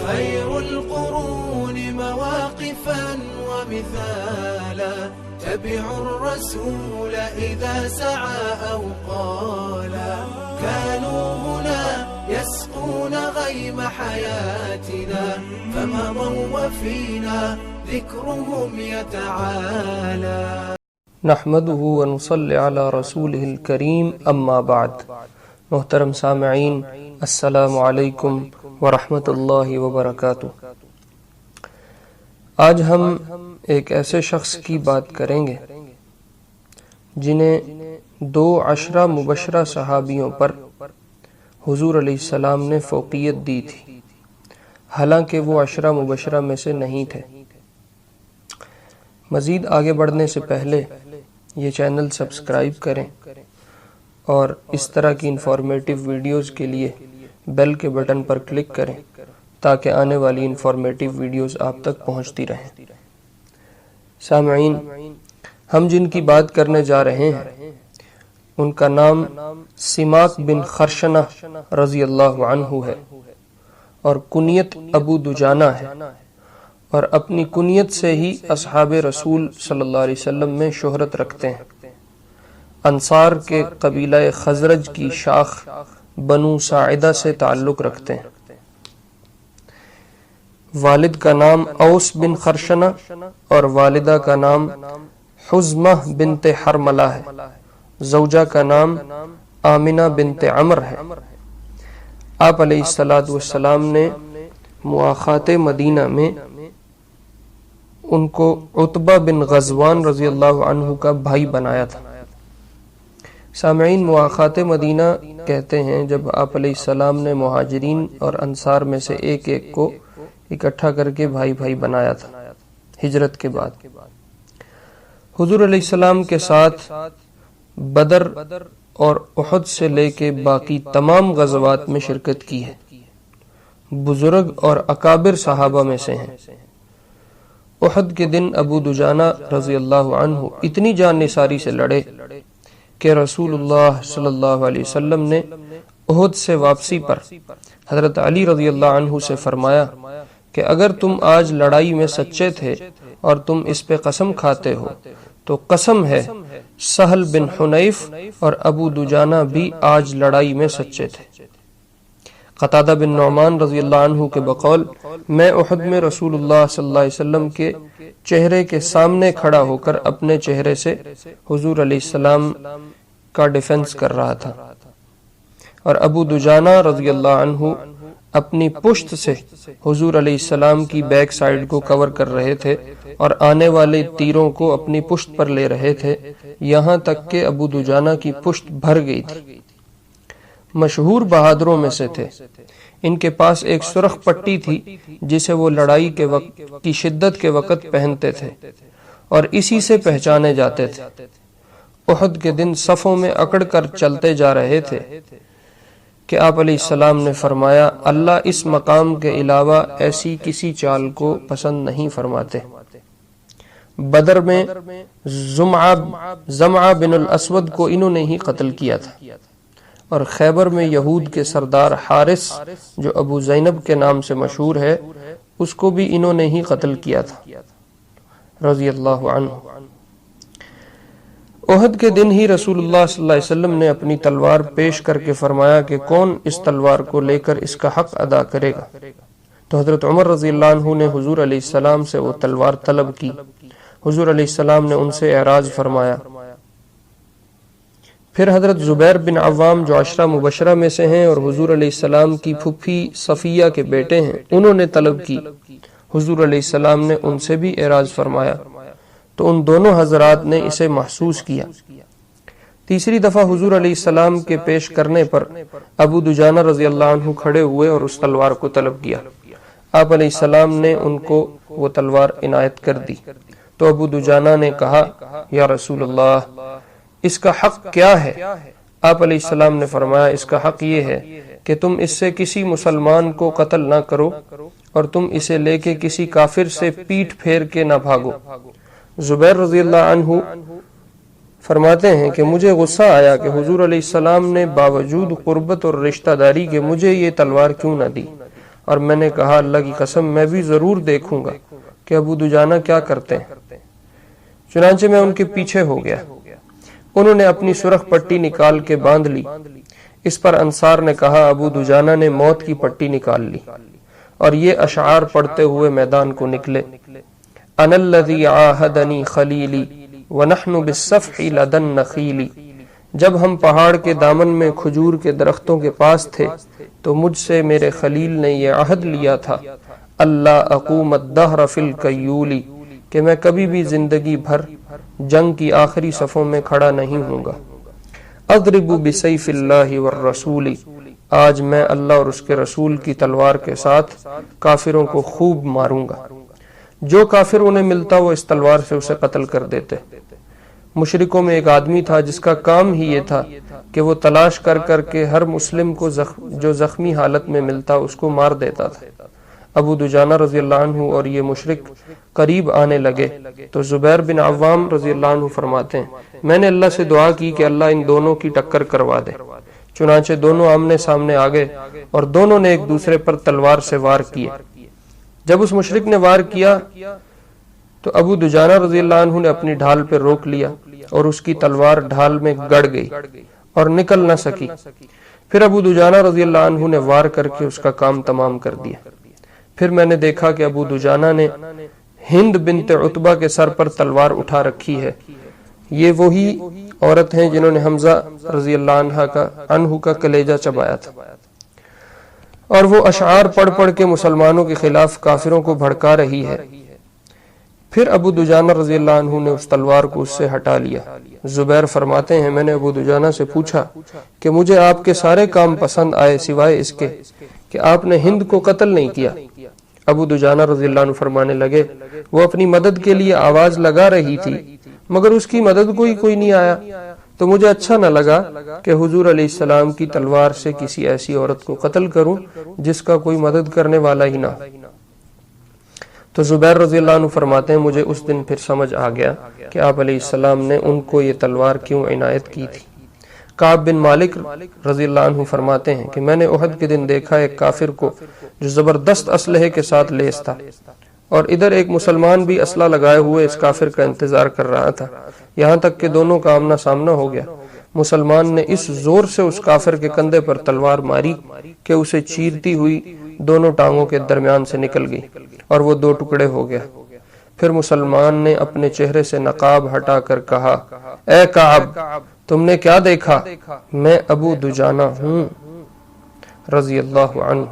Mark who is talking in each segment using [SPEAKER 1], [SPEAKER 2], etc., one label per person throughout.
[SPEAKER 1] خير القرون مواقفا ومثالا تبعوا الرسول إذا سعى أو قالا كانوا هنا يسقون غيم حياتنا فمضوا وفينا ذكرهم يتعالى
[SPEAKER 2] نحمده ونصلي على رسوله الكريم اما بعد. محترم سامعین، السلام علیکم ورحمۃ اللہ وبرکاتہ. آج ہم ایک ایسے شخص کی بات کریں گے جنہیں 2 عشرہ مبشرہ صحابیوں پر حضور علیہ السلام نے فوقیت دی تھی، حالانکہ وہ 10 مبشرہ میں سے نہیں تھے. مزید آگے بڑھنے سے پہلے یہ چینل سبسکرائب کریں اور اس طرح کی انفارمیٹو ویڈیوز کے لیے بیل کے بٹن پر کلک کریں تاکہ آنے والی انفارمیٹو ویڈیوز آپ تک پہنچتی رہیں. سامعین، ہم جن کی بات کرنے جا رہے ہیں ان کا نام سماک بن خرشنہ رضی اللہ عنہ ہے اور کنیت ابو دجانہ ہے، اور اپنی کنیت سے ہی اصحاب رسول صلی اللہ علیہ وسلم میں شہرت رکھتے ہیں. انصار کے قبیلہ خزرج کی شاخ بنو ساعدہ سے تعلق رکھتے ہیں. والد کا نام اوس بن خرشنہ اور والدہ کا نام حزمہ بنت حرملہ ہے. زوجہ کا نام آمنہ بنت عمر ہے. آپ علیہ السلام نے مواخات مدینہ میں ان کو عتبہ بن غزوان رضی اللہ عنہ کا بھائی بنایا تھا. سامعین، مواخات مدینہ کہتے ہیں جب آپ علیہ السلام نے مہاجرین اور انصار میں سے ایک ایک کو اکٹھا کر کے بھائی بھائی بنایا تھا ہجرت کے بعد. حضور علیہ السلام کے ساتھ بدر اور احد سے لے کے باقی تمام غزوات میں شرکت کی ہے. بزرگ اور اکابر صحابہ میں سے ہیں. احد کے دن ابو دجانہ رضی اللہ عنہ اتنی جان نثاری سے لڑے کہ رسول اللہ صلی اللہ علیہ وسلم نے احد سے واپسی پر حضرت علی رضی اللہ عنہ سے فرمایا کہ اگر تم آج لڑائی میں سچے تھے اور تم اس پہ قسم کھاتے ہو تو قسم ہے سہل بن حنیف اور ابو دجانہ بھی آج لڑائی میں سچے تھے. قتادہ بن نعمان رضی اللہ عنہ کے بقول میں احد میں رسول اللہ صلی اللہ علیہ وسلم کے چہرے کے سامنے کھڑا ہو کر اپنے چہرے سے حضور علیہ السلام کا ڈیفنس کر رہا تھا، اور ابو دجانہ رضی اللہ عنہ اپنی پشت سے حضور علیہ السلام کی بیک سائیڈ کو کور کر رہے تھے اور آنے والے تیروں کو اپنی پشت پر لے رہے تھے، یہاں تک کہ ابو دجانہ کی پشت بھر گئی تھی. مشہور بہادروں میں سے تھے. ان کے پاس ایک سرخ پٹی تھی جسے وہ لڑائی کے وقت کی شدت کے وقت پہنتے تھے اور اسی سے پہچانے جاتے تھے. احد کے دن صفوں میں اکڑ کر چلتے جا رہے تھے کہ آپ علیہ السلام نے فرمایا اللہ اس مقام کے علاوہ ایسی کسی چال کو پسند نہیں فرماتے. بدر میں زمعہ بن الاسود کو انہوں نے ہی قتل کیا تھا، اور خیبر میں یہود کے سردار حارث جو ابو زینب کے نام سے مشہور ہے اس کو بھی انہوں نے ہی قتل کیا تھا رضی اللہ عنہ. احد کے دن ہی رسول اللہ صلی اللہ علیہ وسلم نے اپنی تلوار پیش کر کے فرمایا کہ کون اس تلوار کو لے کر اس کا حق ادا کرے گا. تو حضرت عمر رضی اللہ عنہ نے حضور علیہ السلام سے وہ تلوار طلب کی. حضور علیہ السلام نے ان سے اعراض فرمایا. پھر حضرت زبیر بن عوام جو 10 مبشرہ میں سے ہیں اور حضور علیہ السلام کی پھپھی صفیہ کے بیٹے ہیں انہوں نے طلب کی. حضور علیہ السلام نے ان سے بھی اعراض فرمایا تو ان دونوں حضرات نے اسے محسوس کیا. تیسری دفعہ حضور علیہ السلام کے پیش کرنے پر ابو دجانہ رضی اللہ عنہ کھڑے ہوئے اور اس تلوار کو طلب کیا. آپ علیہ السلام نے ان کو وہ تلوار عنایت کر دی. تو ابو دجانہ نے کہا یا رسول اللہ اس کا حق کیا ہے؟ آپ علیہ السلام نے فرمایا اس کا حق یہ ہے کہ تم اس سے کسی مسلمان کو قتل نہ کرو اور تم اسے لے کے کسی کافر سے پیٹھ پھیر کے نہ بھاگو. زبیر رضی اللہ عنہ فرماتے ہیں کہ مجھے غصہ آیا کہ حضور علیہ السلام نے باوجود قربت اور رشتہ داری کے مجھے یہ تلوار کیوں نہ دی، اور میں نے کہا اللہ کی قسم میں بھی ضرور دیکھوں گا کہ ابو دجانہ کیا کرتے ہیں۔ چنانچہ میں ان کے پیچھے ہو گیا۔ انہوں نے اپنی سرخ پٹی نکال کے باندھ لی۔ اس پر انصار نے کہا ابو دجانہ نے موت کی پٹی نکال لی اور یہ اشعار پڑھتے ہوئے میدان کو نکلے، انا الذی عاہدنی خلیلی ونحن بالصفح لدن نخیلی۔ جب ہم پہاڑ کے دامن میں کھجور کے درختوں کے پاس تھے تو مجھ سے میرے خلیل نے یہ عہد لیا تھا، اللہ اقوم الدہر فی الکیولی، کہ میں کبھی بھی زندگی بھر جنگ کی آخری صفوں میں کھڑا نہیں ہوں گا۔ اضرب بسیف اللہ والرسول، آج میں اللہ اور اس کے رسول کی تلوار کے ساتھ کافروں کو خوب ماروں گا۔ جو کافر انہیں ملتا وہ اس تلوار سے اسے قتل کر دیتے۔ مشرکوں میں ایک آدمی تھا جس کا کام ہی یہ تھا کہ وہ تلاش کر کر کے ہر مسلم کو جو زخمی حالت میں ملتا اس کو مار دیتا تھا۔ ابو دجانہ رضی اللہ عنہ اور یہ مشرک قریب آنے لگے تو زبیر بن عوام رضی اللہ عنہ فرماتے ہیں میں نے اللہ سے دعا کی کہ اللہ ان دونوں کی ٹکر کروا دے۔ چنانچہ دونوں آمنے سامنے آ گئے اور دونوں نے ایک دوسرے پر تلوار سے وار کیے۔ جب اس مشرک نے وار کیا تو ابو دجانہ رضی اللہ عنہ نے اپنی ڈھال پہ روک لیا اور اس کی تلوار ڈھال میں گڑ گئی اور نکل نہ سکی۔ پھر ابو دجانہ رضی اللہ عنہ نے وار کر کے اس کا کام تمام کر دیا۔ پھر میں نے دیکھا کہ ابو دجانہ نے ہند بنت عتبہ کے سر پر تلوار اٹھا رکھی ہے۔ یہ وہی عورت ہیں جنہوں نے حمزہ رضی اللہ عنہ کا کلیجہ چبایا تھا، اور وہ اشعار پڑھ پڑھ کے مسلمانوں کے خلاف کافروں کو بھڑکا رہی ہے۔ پھر ابو دجانہ رضی اللہ عنہ نے اس تلوار کو اس سے ہٹا لیا۔ زبیر فرماتے ہیں میں نے ابو دجانہ سے پوچھا کہ مجھے آپ کے سارے کام پسند آئے سوائے اس کے کہ آپ نے ہند کو قتل نہیں کیا۔ ابو دجانہ رضی اللہ عنہ فرمانے لگے وہ اپنی مدد کے لیے آواز لگا رہی تھی مگر اس کی مدد کوئی نہیں آیا، تو مجھے اچھا نہ لگا کہ حضور علیہ السلام کی تلوار سے کسی ایسی عورت کو قتل کروں جس کا کوئی مدد کرنے والا ہی نہ۔ تو زبیر رضی اللہ عنہ فرماتے ہیں مجھے اس دن پھر سمجھ آ گیا کہ آپ علیہ السلام نے ان کو یہ تلوار کیوں عنایت کی تھی۔ کعب بن مالک رضی اللہ عنہ فرماتے ہیں کہ میں نے احد کے دن دیکھا ایک کافر کو جو زبردست اسلحے کے ساتھ لیس تھا، اور ادھر ایک مسلمان بھی اسلحہ لگائے ہوئے اس کافر کا انتظار کر رہا تھا، یہاں تک کہ دونوں کا آمنا سامنا ہو گیا۔ مسلمان نے اس زور سے اس کافر کے کندھے پر تلوار ماری کہ اسے چیرتی ہوئی دونوں ٹانگوں کے درمیان سے نکل گئی اور وہ دو ٹکڑے ہو گیا۔ پھر مسلمان نے اپنے چہرے سے نقاب ہٹا کر کہا اے کعب تم نے کیا دیکھا؟ میں ابو دجانہ ہوں رضی اللہ عنہ۔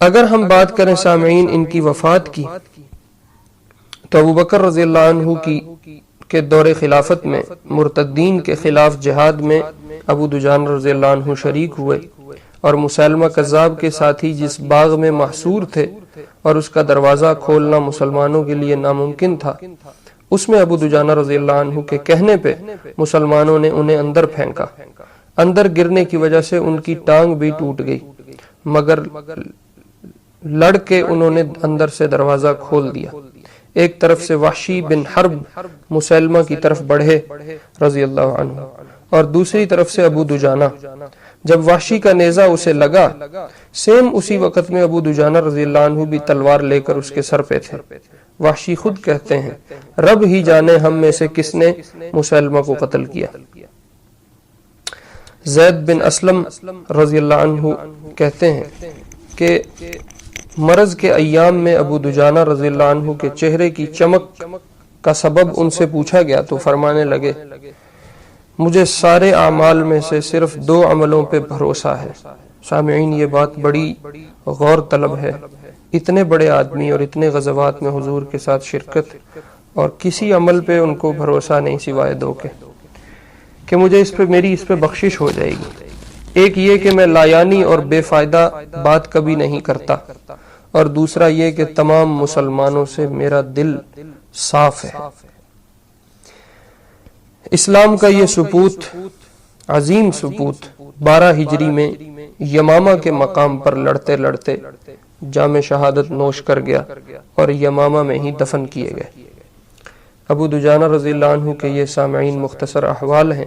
[SPEAKER 2] اگر ہم بات کریں سامعین ان کی وفات کی تو ابو بکر رضی اللہ عنہ کے دور خلافت میں مرتدین کے خلاف جہاد میں ابو دجانہ رضی اللہ عنہ شریک ہوئے، اور مسلمہ کذاب کے ساتھی جس باغ میں محصور تھے اور اس کا دروازہ کھولنا مسلمانوں کے لیے ناممکن تھا، اس میں ابو دجانہ رضی اللہ عنہ کے کہنے پہ مسلمانوں نے انہیں اندر پھینکا۔ اندر گرنے کی وجہ سے ان کی ٹانگ بھی ٹوٹ گئی، مگر لڑ کے انہوں نے اندر سے دروازہ کھول دیا۔ ایک طرف سے وحشی بن حرب مسلمہ کی طرف بڑھے رضی اللہ عنہ، اور دوسری طرف سے ابو دجانہ۔ جب وحشی کا نیزہ اسے لگا، سیم اسی وقت میں ابو دجانہ رضی اللہ عنہ بھی تلوار لے کر اس کے سر پہ تھے۔ وحشی خود کہتے ہیں رب ہی جانے ہم میں سے کس نے مسلمہ کو قتل کیا۔ زید بن اسلم رضی اللہ عنہ کہتے ہیں کہ مرض کے ایام میں ابو دجانہ رضی اللہ عنہ کے چہرے کی چمک کا سبب ان سے پوچھا گیا تو فرمانے لگے مجھے سارے اعمال میں سے صرف 2 عملوں پہ بھروسہ ہے۔ سامعین یہ بات بڑی غور طلب ہے، اتنے بڑے آدمی اور اتنے غزوات میں حضور کے ساتھ شرکت، اور کسی عمل پہ ان کو بھروسہ نہیں سوائے 2 کے کہ مجھے میری اس پہ بخشش ہو جائے گی۔ ایک یہ کہ میں لایانی اور بے فائدہ بات کبھی نہیں کرتا، اور دوسرا یہ کہ تمام مسلمانوں سے میرا دل صاف ہے۔ اسلام کا یہ سپوت، عظیم سپوت، 12 ہجری میں یمامہ کے مقام پر لڑتے لڑتے جام شہادت نوش کر گیا اور یمامہ میں ہی دفن کیے گئے۔ ابو دجانہ رضی اللہ عنہ کے یہ سامعین مختصر احوال ہیں۔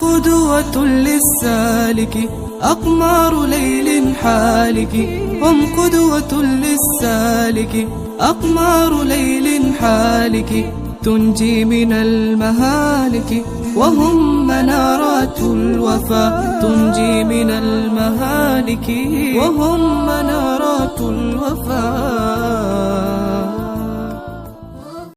[SPEAKER 1] قدوة للسالك أقمار ليل حالك هم قدوة للسالك أقمار ليل حالك تنجي من المهالك وهم منارات الوفا تنجي من المهالك وهم منارات الوفا.